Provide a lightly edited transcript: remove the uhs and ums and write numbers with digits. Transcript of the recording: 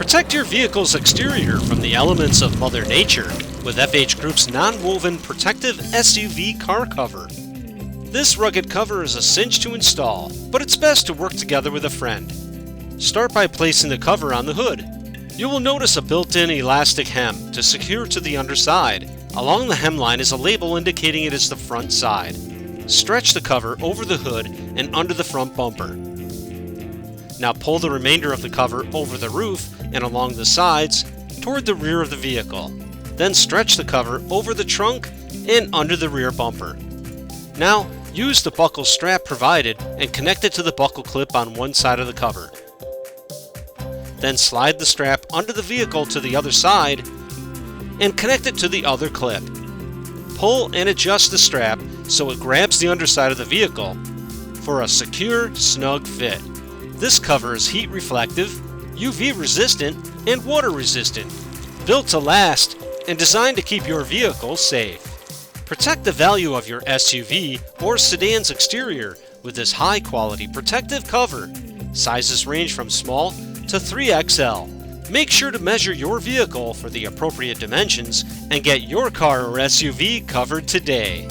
Protect your vehicle's exterior from the elements of Mother Nature with FH Group's non-woven protective SUV car cover. This rugged cover is a cinch to install, but it's best to work together with a friend. Start by placing the cover on the hood. You will notice a built-in elastic hem to secure to the underside. Along the hemline is a label indicating it is the front side. Stretch the cover over the hood and under the front bumper. Now pull the remainder of the cover over the roof and along the sides toward the rear of the vehicle. Then stretch the cover over the trunk and under the rear bumper. Now use the buckle strap provided and connect it to the buckle clip on one side of the cover. Then slide the strap under the vehicle to the other side and connect it to the other clip. Pull and adjust the strap so it grabs the underside of the vehicle for a secure, snug fit. This cover is heat reflective, UV resistant, and water resistant, built to last and designed to keep your vehicle safe. Protect the value of your SUV or sedan's exterior with this high-quality protective cover. Sizes range from small to 3XL. Make sure to measure your vehicle for the appropriate dimensions and get your car or SUV covered today.